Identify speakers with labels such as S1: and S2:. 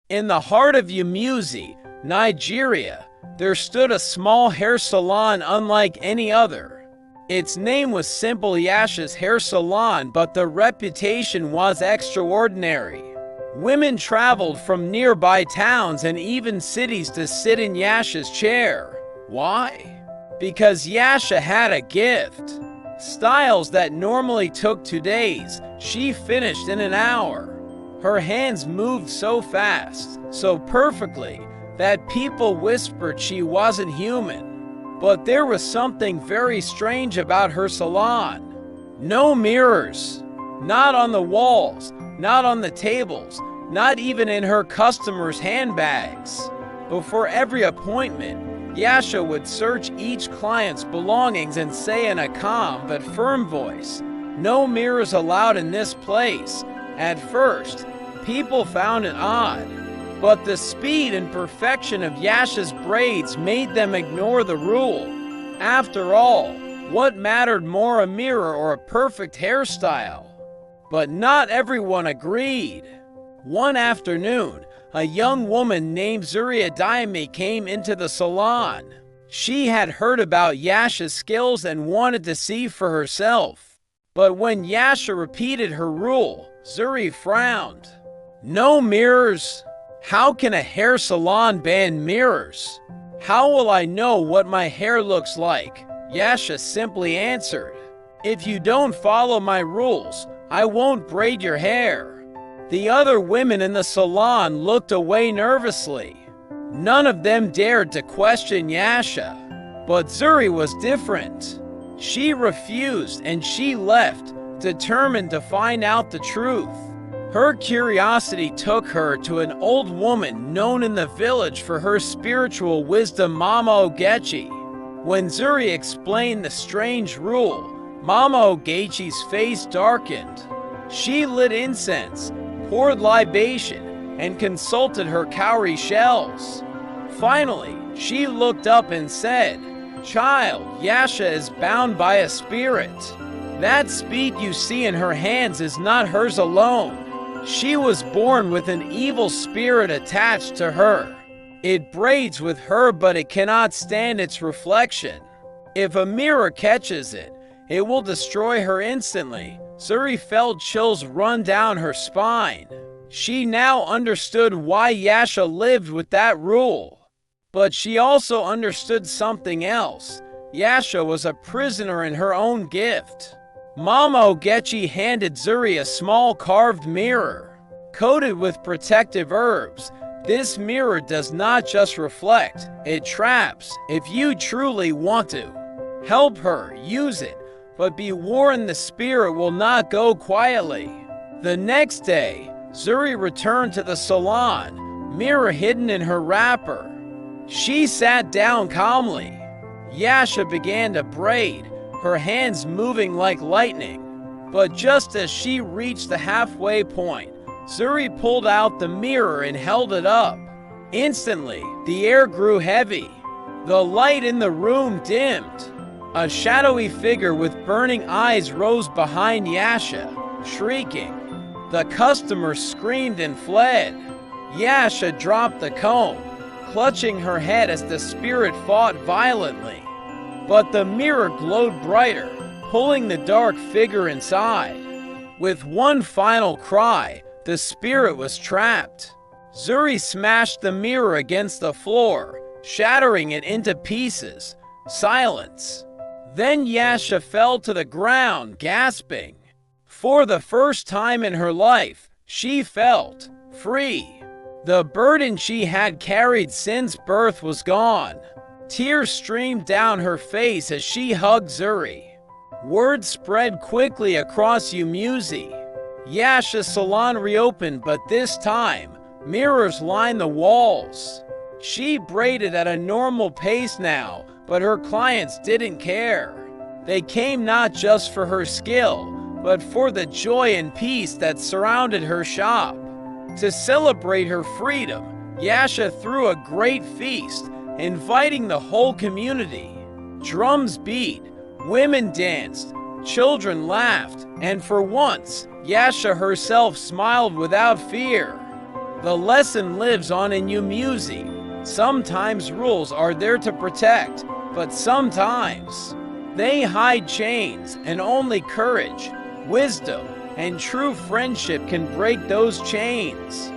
S1: In the heart of Umuzi, Nigeria, there stood a small hair salon unlike any other. Its name was simple Yasha's Hair Salon, but the reputation was extraordinary. Women traveled from nearby towns and even cities to sit in Yasha's chair. Why? Because Yasha had a gift. Styles that normally took 2 days, she finished in an hour. Her hands moved so fast, so perfectly, that people whispered she wasn't human. But there was something very strange about her salon. No mirrors. Not on the walls, not on the tables, not even in her customers' handbags. Before every appointment, Yasha would search each client's belongings and say in a calm but firm voice, "No mirrors allowed in this place." At first, people found it odd, but the speed and perfection of Yasha's braids made them ignore the rule. After all, what mattered more, a mirror or a perfect hairstyle? But not everyone agreed. One afternoon, a young woman named Zuri Adeyemi came into the salon. She had heard about Yasha's skills and wanted to see for herself. But when Yasha repeated her rule, Zuri frowned. "No mirrors? How can a hair salon ban mirrors? How will I know what my hair looks like?" Yasha simply answered, "If you don't follow my rules, I won't braid your hair." The other women in the salon looked away nervously. None of them dared to question Yasha. But Zuri was different. She refused and she left, determined to find out the truth. Her curiosity took her to an old woman known in the village for her spiritual wisdom, Mama Ogechi. When Zuri explained the strange rule, Mama Ogechi's face darkened. She lit incense, poured libation, and consulted her cowrie shells. Finally, she looked up and said, "Child, Yasha is bound by a spirit. That speed you see in her hands is not hers alone. She was born with an evil spirit attached to her. It braids with her, but it cannot stand its reflection. If a mirror catches it, it will destroy her instantly." Zuri felt chills run down her spine. She now understood why Yasha lived with that rule. But she also understood something else. Yasha was a prisoner in her own gift. Mama Ogechi handed Zuri a small carved mirror. Coated with protective herbs, this mirror does not just reflect, it traps. If you truly want to help her, use it. But be warned, the spirit will not go quietly. The next day, Zuri returned to the salon, mirror hidden in her wrapper. She sat down calmly. Yasha began to braid, her hands moving like lightning. But just as she reached the halfway point, Zuri pulled out the mirror and held it up. Instantly, the air grew heavy. The light in the room dimmed. A shadowy figure with burning eyes rose behind Yasha, shrieking. The customers screamed and fled. Yasha dropped the comb, clutching her head as the spirit fought violently. But the mirror glowed brighter, pulling the dark figure inside. With one final cry, the spirit was trapped. Zuri smashed the mirror against the floor, shattering it into pieces. Silence. Then Yasha fell to the ground, gasping. For the first time in her life, she felt free. The burden she had carried since birth was gone. Tears streamed down her face as she hugged Zuri. Word spread quickly across Umuzi. Yasha's salon reopened, but this time, mirrors lined the walls. She braided at a normal pace now, but her clients didn't care. They came not just for her skill, but for the joy and peace that surrounded her shop. To celebrate her freedom, Yasha threw a great feast, inviting the whole community. Drums beat, women danced, children laughed, and for once, Yasha herself smiled without fear. The lesson lives on in Umuzi. Sometimes rules are there to protect, but sometimes they hide chains, and only courage, wisdom, and true friendship can break those chains.